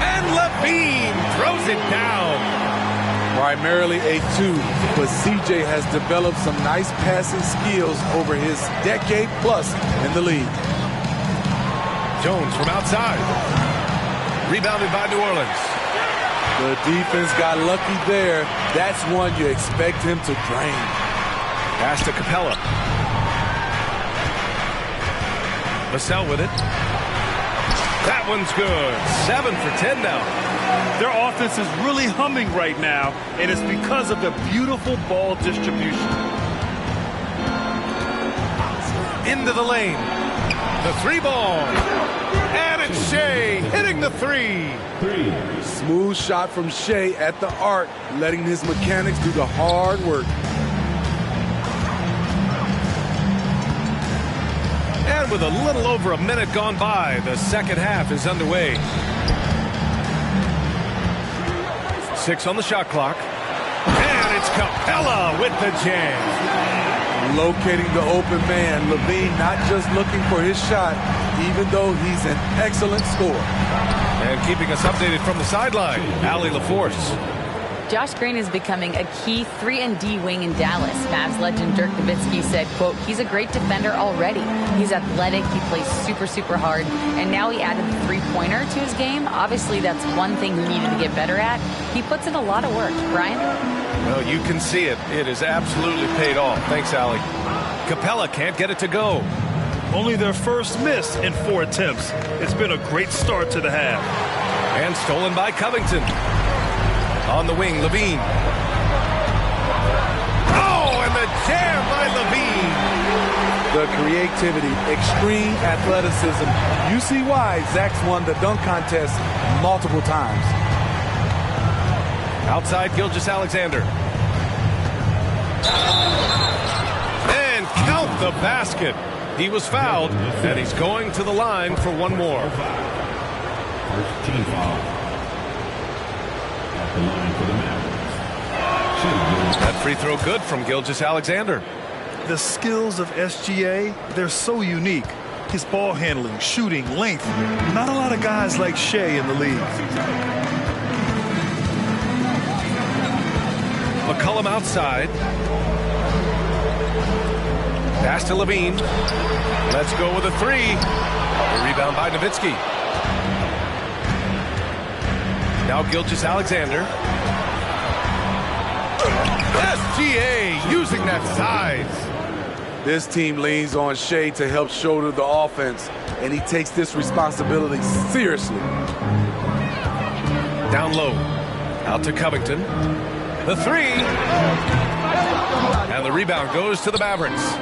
B: And Levine throws it down.
H: Primarily a 2, but CJ has developed some nice passing skills over his decade plus in the league.
B: Jones from outside. Rebounded by New Orleans.
H: The defense got lucky there. That's one you expect him to drain.
B: Pass to Capella. Vassell with it. That one's good. 7 for 10 now.
C: Their offense is really humming right now, and it's because of the beautiful ball distribution.
B: Into the lane. The 3-ball. And it's Shea hitting the 3.
H: Smooth shot from Shea at the arc, letting his mechanics do the hard work.
B: And with a little over a minute gone by, the second half is underway. 6 on the shot clock. And it's Capella with the jam.
H: Locating the open man. LaVine not just looking for his shot, even though he's an excellent scorer.
B: And keeping us updated from the sideline, Allie LaForce.
E: Josh Green is becoming a key 3-and-D wing in Dallas. Mavs legend Dirk Nowitzki said, quote, he's a great defender already. He's athletic. He plays super, super hard. And now he added the three-pointer to his game. Obviously, that's one thing he needed to get better at. He puts in a lot of work. Brian?
B: Well, you can see it. It has absolutely paid off. Thanks, Allie. Capella can't get it to go.
C: Only their first miss in 4 attempts. It's been a great start to the half.
B: And stolen by Covington. On the wing, LaVine. Oh, and the jam by LaVine.
H: The creativity, extreme athleticism. You see why Zach's won the dunk contest multiple times.
B: Outside Gilgeous-Alexander. And count the basket. He was fouled, and he's going to the line for one more.
F: First team foul. At the line for the Mavericks.
B: That free throw good from Gilgeous-Alexander.
C: The skills of SGA, they're so unique. His ball handling, shooting, length. Not a lot of guys like Shea in the league.
B: McCollum outside. Pass to LaVine. Let's go with a 3. The rebound by Nowitzki. Now Gilgeous-Alexander. SGA using that size.
H: This team leans on Shea to help shoulder the offense, and he takes this responsibility seriously.
B: Down low. Out to Covington. The 3. And the rebound goes to the Mavericks.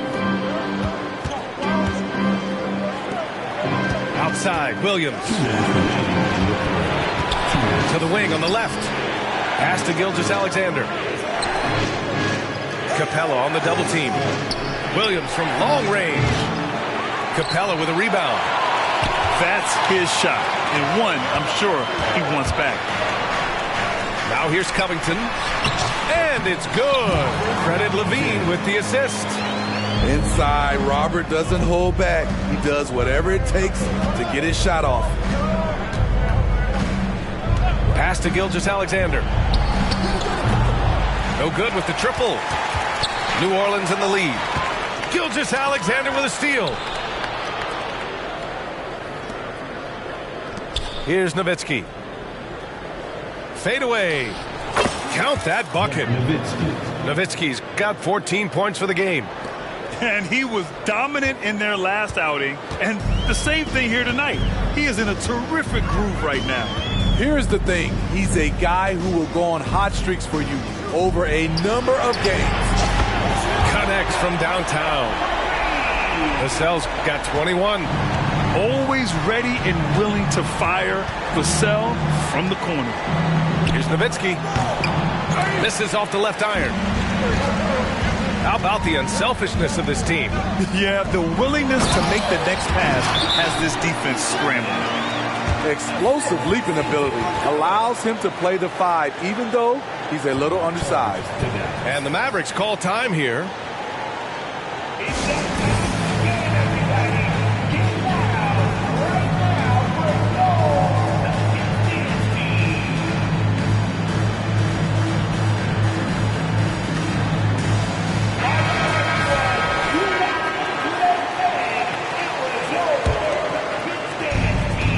B: Outside, Williams. To the wing on the left. Pass to Gilgeous-Alexander. Capella on the double team. Williams from long range. Capella with a rebound.
C: That's his shot, and one I'm sure he wants back.
B: Now here's Covington. And it's good. Credit LaVine with the assist.
H: Inside, Robert doesn't hold back. He does whatever it takes to get his shot off.
B: Pass to Gilgeous-Alexander. No good with the triple. New Orleans in the lead. Gilgeous-Alexander with a steal. Here's Nowitzki. Fade away. Count that bucket. Nowitzki's got 14 points for the game.
C: And he was dominant in their last outing. And the same thing here tonight. He is in a terrific groove right now.
H: Here's the thing. He's a guy who will go on hot streaks for you over a number of games.
B: Connects from downtown. Vassell's got 21.
C: Always ready and willing to fire. Vassell from the corner.
B: Here's Nowitzki. Misses off the left iron. How about the unselfishness of this team?
C: Yeah, the willingness to make the next pass has this defense scrambling.
H: Explosive leaping ability allows him to play the 5, even though he's a little undersized.
B: And the Mavericks call time here.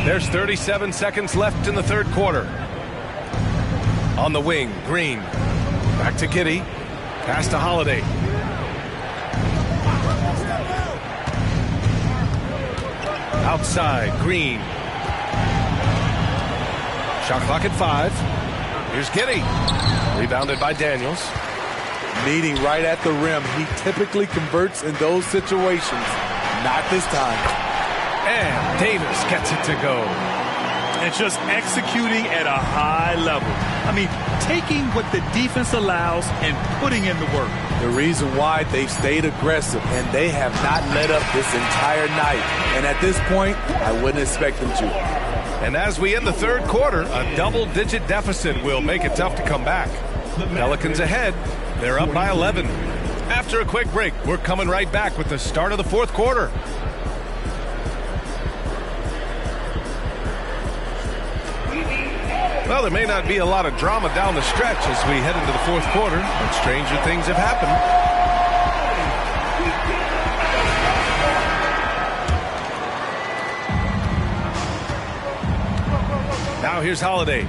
B: There's 37 seconds left in the third quarter. On the wing, Green. Back to Giddey. Pass to Holiday. Outside, Green. Shot clock at 5. Here's Giddey. Rebounded by Daniels.
H: Meeting right at the rim. He typically converts in those situations. Not this time.
B: And Davis gets it to go.
C: And just executing at a high level. I mean, taking what the defense allows and putting in the work.
H: The reason why they've stayed aggressive and they have not let up this entire night. And at this point, I wouldn't expect them to.
B: And as we end the third quarter, a double-digit deficit will make it tough to come back. Pelicans ahead. They're up by 11. After a quick break, we're coming right back with the start of the fourth quarter. Well, there may not be a lot of drama down the stretch as we head into the fourth quarter, but stranger things have happened. Now here's Holiday.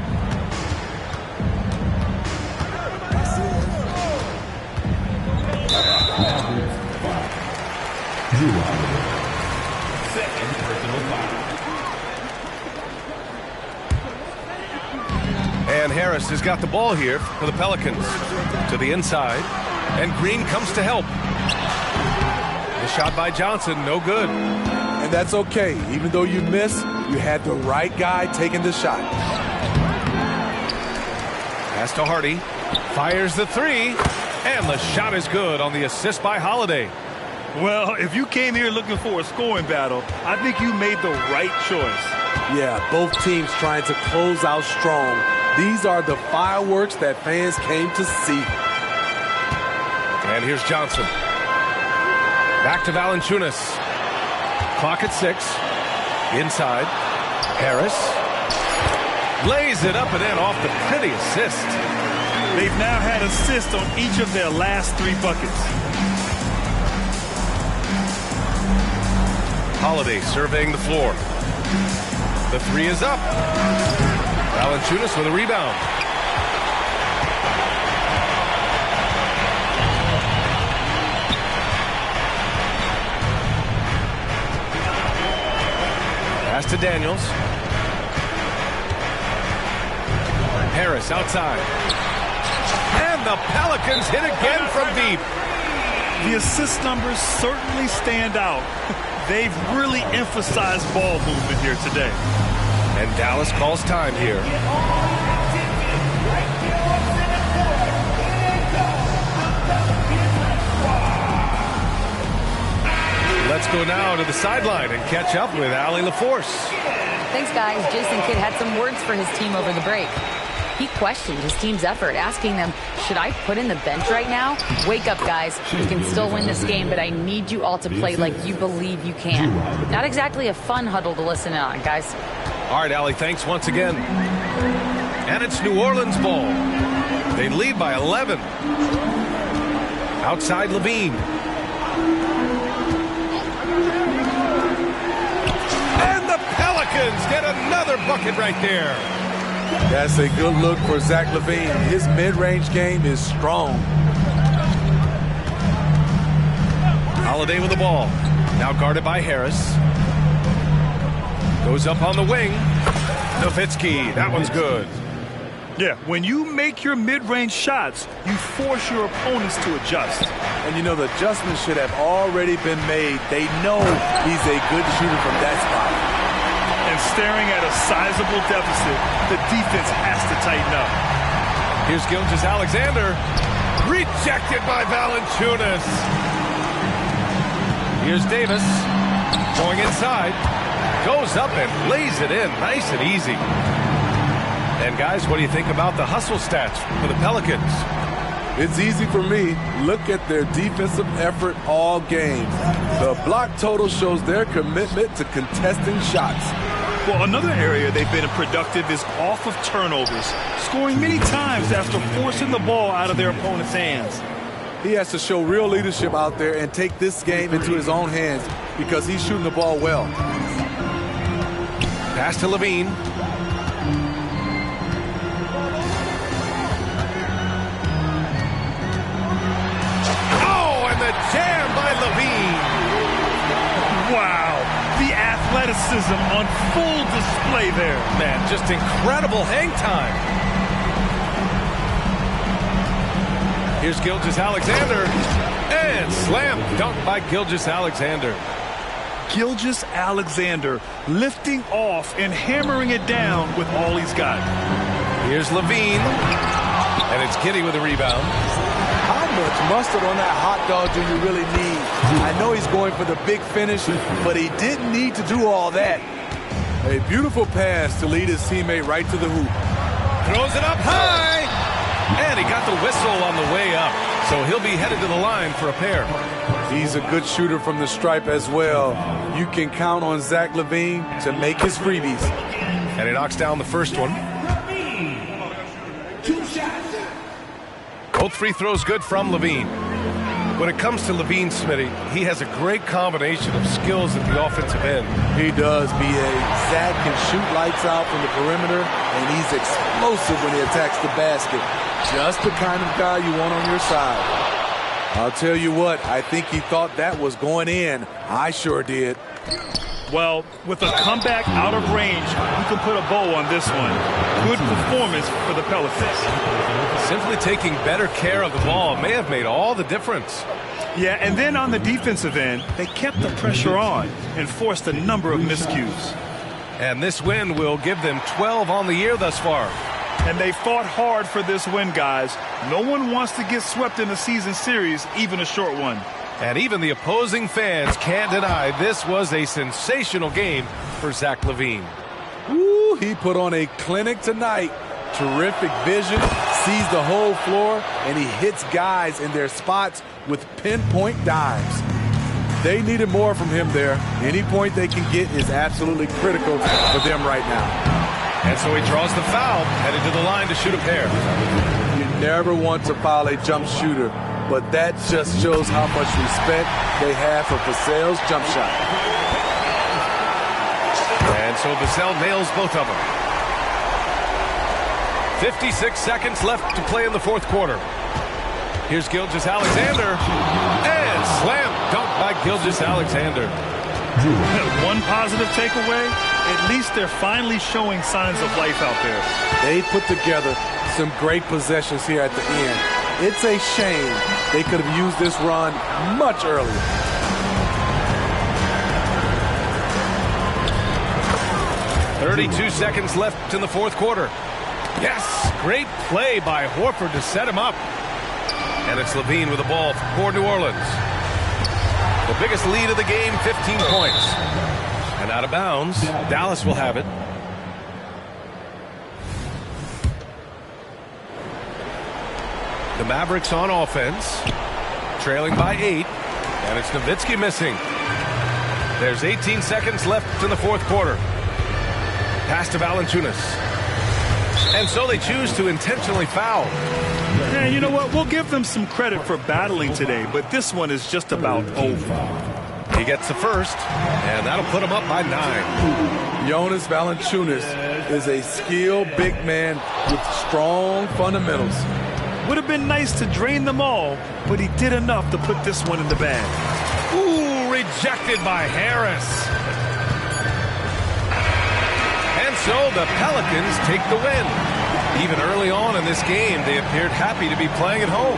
F: Second personal foul.
B: And Harris has got the ball here for the Pelicans. To the inside. And Green comes to help. The shot by Johnson, no good.
H: And that's okay. Even though you miss, you had the right guy taking the shot.
B: Pass to Hardy. Fires the three. And the shot is good on the assist by Holiday.
C: Well, if you came here looking for a scoring battle, I think you made the right choice.
H: Yeah, both teams trying to close out strong. These are the fireworks that fans came to see.
B: And here's Johnson. Back to Valanciunas. Clock at 6. Inside. Harris. Lays it up and in off the pretty assist.
C: They've now had assists on each of their last 3 buckets.
B: Holiday surveying the floor. The three is up. Valanciunas with a rebound. Pass to Daniels. Harris outside. And the Pelicans hit again from deep.
C: The assist numbers certainly stand out. They've really emphasized ball movement here today.
B: And Dallas calls time here. Let's go now to the sideline and catch up with Allie LaForce.
E: Thanks, guys. Jason Kidd had some words for his team over the break. He questioned his team's effort, asking them, should I put in the bench right now? Wake up, guys. You can still win this game, but I need you all to play like you believe you can. Not exactly a fun huddle to listen on, guys.
B: All right, Allie, thanks once again. And it's New Orleans ball. They lead by 11. Outside Levine. And the Pelicans get another bucket right there.
H: That's a good look for Zach LaVine. His mid-range game is strong.
B: Holiday with the ball. Now guarded by Harris. Goes up on the wing. Nowitzki, that one's good.
C: Yeah, when you make your mid-range shots, you force your opponents to adjust.
H: And you know, the adjustments should have already been made. They know he's a good shooter from that spot.
C: And staring at a sizable deficit, the defense has to tighten up.
B: Here's Gilgeous-Alexander. Rejected by Valanciunas. Here's Davis. Going inside. Goes up and lays it in. Nice and easy. And guys, what do you think about the hustle stats for the Pelicans?
H: It's easy for me. Look at their defensive effort all game. The block total shows their commitment to contesting shots.
C: Well, another area they've been productive is off of turnovers, scoring many times after forcing the ball out of their opponent's hands.
H: He has to show real leadership out there and take this game into his own hands because he's shooting the ball well.
B: Pass to Levine. Oh, and the jam by Levine.
C: Wow, the athleticism on full display there.
B: Man, just incredible hang time. Here's Gilgeous-Alexander. And slam dunk by Gilgeous-Alexander.
C: Gilgeous-Alexander lifting off and hammering it down with all he's got.
B: Here's Levine. And it's Giddey with a rebound.
H: How much mustard on that hot dog do you really need? I know he's going for the big finish, but he didn't need to do all that. A beautiful pass to lead his teammate right to the hoop.
B: Throws it up high. And he got the whistle on the way up. So he'll be headed to the line for a pair.
H: He's a good shooter from the stripe as well. You can count on Zach LaVine to make his freebies.
B: And he knocks down the first one. Both free throws good from LaVine. When it comes to LaVine, Smitty, he has a great combination of skills at the offensive end.
H: He does, B.A. Zach can shoot lights out from the perimeter, and he's explosive when he attacks the basket. Just the kind of guy you want on your side. I'll tell you what, I think he thought that was going in. I sure did.
C: Well, with a comeback out of range, you can put a bow on this one. Good performance for the Pelicans.
B: Simply taking better care of the ball may have made all the difference.
C: Yeah, and then on the defensive end, they kept the pressure on and forced a number of miscues.
B: And this win will give them 12 on the year thus far.
C: And they fought hard for this win, guys. No one wants to get swept in a season series, even a short one.
B: And even the opposing fans can't deny this was a sensational game for Zach LaVine.
H: Ooh, he put on a clinic tonight. Terrific vision, sees the whole floor, and he hits guys in their spots with pinpoint dimes. They needed more from him there. Any point they can get is absolutely critical for them right now.
B: And so he draws the foul, headed to the line to shoot a pair.
H: You never want to foul a jump shooter, but that just shows how much respect they have for Vassell's jump shot.
B: And so Vassell nails both of them. 56 seconds left to play in the fourth quarter. Here's Gilgeous-Alexander. And slam dunk by Gilgeous-Alexander.
C: One positive takeaway, at least they're finally showing signs of life out there.
H: They put together some great possessions here at the end. It's a shame they could have used this run much earlier.
B: .32 seconds left in the fourth quarter. Yes, great play by Horford to set him up. And it's LaVine with the ball for New Orleans. The biggest lead of the game, 15 points. And out of bounds, Dallas will have it. The Mavericks on offense, trailing by 8, and it's Nowitzki missing. There's 18 seconds left in the fourth quarter. Pass to Valanciunas. And so they choose to intentionally foul.
C: And you know what? We'll give them some credit for battling today, but this one is just about over.
B: He gets the first, and that'll put him up by 9.
H: Jonas Valanciunas is a skilled big man with strong fundamentals.
C: Would have been nice to drain them all, but he did enough to put this one in the bag.
B: Ooh, rejected by Harris. And so the Pelicans take the win. Even early on in this game, they appeared happy to be playing at home.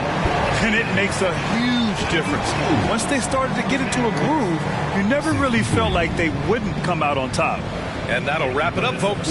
C: And it makes a huge difference. Once they started to get into a groove, you never really felt like they wouldn't come out on top.
B: And that'll wrap it up, folks.